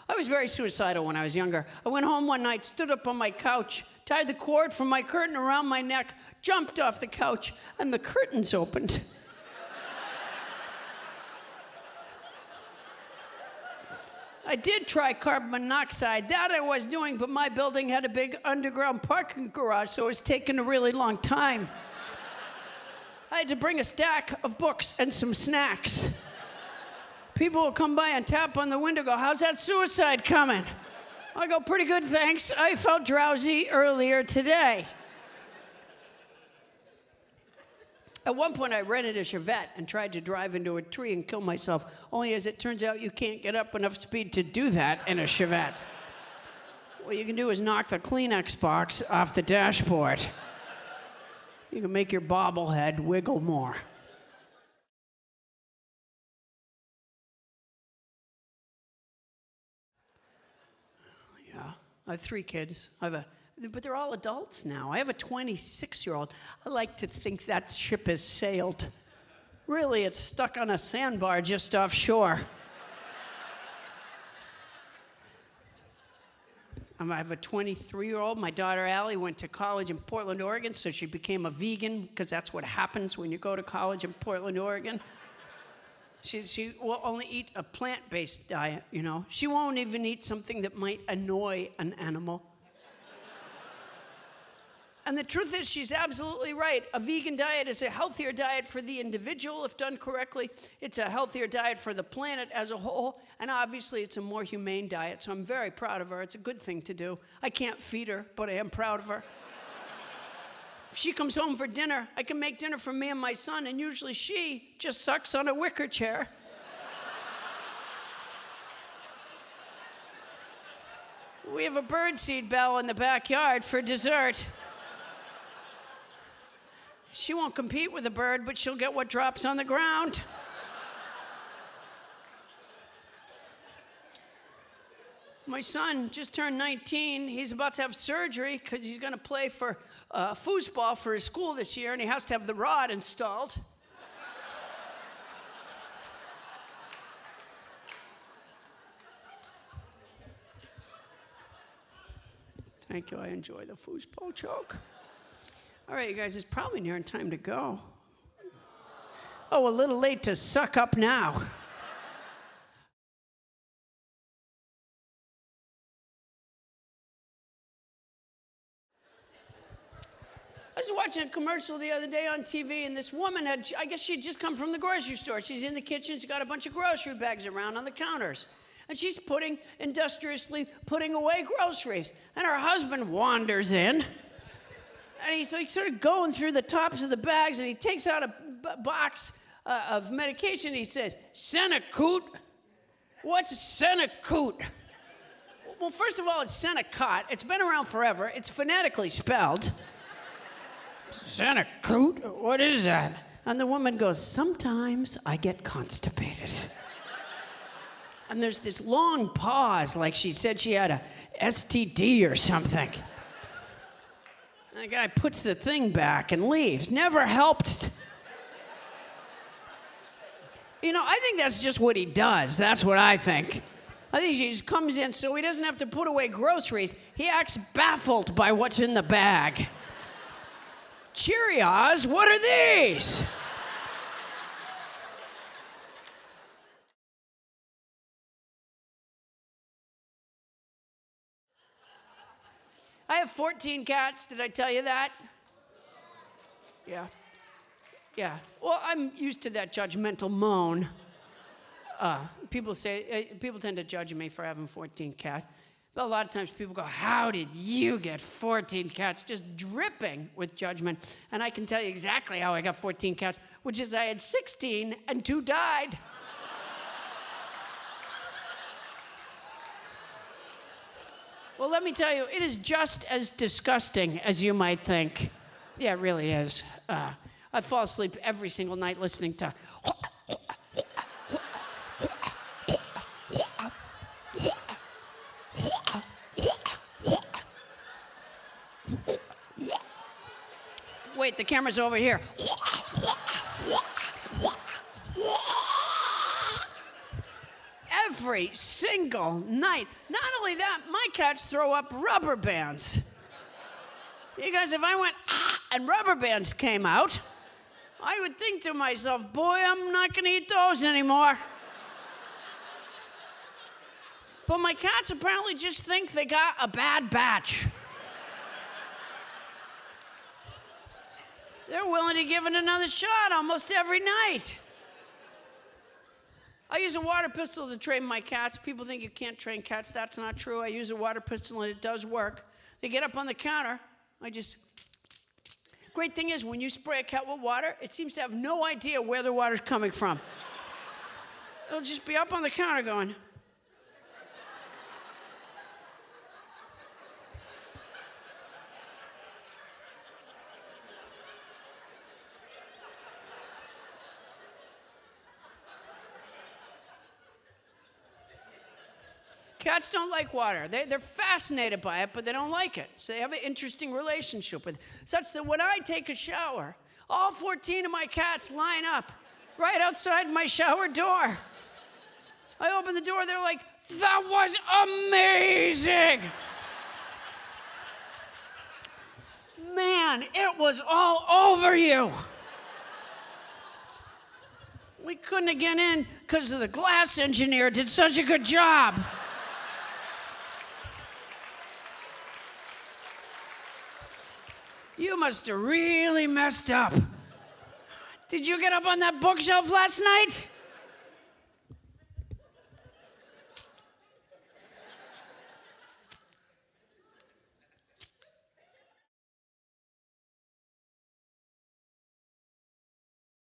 I was very suicidal when I was younger. I went home one night, stood up on my couch, tied the cord from my curtain around my neck, jumped off the couch, and the curtains opened. I did try carbon monoxide. That I was doing, but my building had a big underground parking garage, so it was taking a really long time. I had to bring a stack of books and some snacks. People will come by and tap on the window, go, "How's that suicide coming?" I go, "Pretty good, thanks. I felt drowsy earlier today." At one point, I rented a Chevette and tried to drive into a tree and kill myself, only as it turns out you can't get up enough speed to do that in a Chevette. What you can do is knock the Kleenex box off the dashboard. You can make your bobblehead wiggle more. Yeah, I have 3 kids. But they're all adults now. I have a 26-year-old. I like to think that ship has sailed. Really, it's stuck on a sandbar just offshore. I have a 23-year-old. My daughter, Allie, went to college in Portland, Oregon, so she became a vegan, because that's what happens when you go to college in Portland, Oregon. She will only eat a plant-based diet, you know. She won't even eat something that might annoy an animal. And the truth is, she's absolutely right. A vegan diet is a healthier diet for the individual if done correctly. It's a healthier diet for the planet as a whole. And obviously, it's a more humane diet. So I'm very proud of her. It's a good thing to do. I can't feed her, but I am proud of her. If she comes home for dinner, I can make dinner for me and my son. And usually she just sucks on a wicker chair. We have a birdseed bell in the backyard for dessert. She won't compete with a bird, but she'll get what drops on the ground. My son just turned 19. He's about to have surgery because he's going to play for foosball for his school this year, and he has to have the rod installed. Thank you. I enjoy the foosball joke. All right, you guys, it's probably nearing time to go. Oh, a little late to suck up now. I was watching a commercial the other day on TV, and this woman I guess she'd just come from the grocery store. She's in the kitchen. She's got a bunch of grocery bags around on the counters. And she's industriously putting away groceries. And her husband wanders in. And he's like sort of going through the tops of the bags, and he takes out a box of medication. He says, "Coot? What's Coot?" Well, first of all, it's Senecot. It's been around forever. It's phonetically spelled. Coot? What is that? And the woman goes, "Sometimes I get constipated." And there's this long pause, like she said she had a STD or something. And the guy puts the thing back and leaves. Never helped. You know, I think that's just what he does. That's what I think. I think he just comes in so he doesn't have to put away groceries. He acts baffled by what's in the bag. Cheerios, what are these? I have 14 cats. Did I tell you that? Yeah. Yeah. Well, I'm used to that judgmental moan. People tend to judge me for having 14 cats. But a lot of times people go, "How did you get 14 cats?" Just dripping with judgment. And I can tell you exactly how I got 14 cats, which is I had 16 and 2 died. Well, let me tell you, it is just as disgusting as you might think. Yeah, it really is. I fall asleep every single night listening to... Wait, the camera's over here. every single night. Not only that, my cats throw up rubber bands. Because if I went and rubber bands came out, I would think to myself, boy, I'm not going to eat those anymore. But my cats apparently just think they got a bad batch. They're willing to give it another shot almost every night. I use a water pistol to train my cats. People think you can't train cats. That's not true. I use a water pistol and it does work. They get up on the counter. Great thing is, when you spray a cat with water, it seems to have no idea where the water's coming from. It'll just be up on the counter going. Cats don't like water. They're fascinated by it, but they don't like it. So they have an interesting relationship with it. Such that when I take a shower, all 14 of my cats line up right outside my shower door. I open the door, they're like, that was amazing. Man, it was all over you. We couldn't get in because the glass engineer did such a good job. You must have really messed up. Did you get up on that bookshelf last night?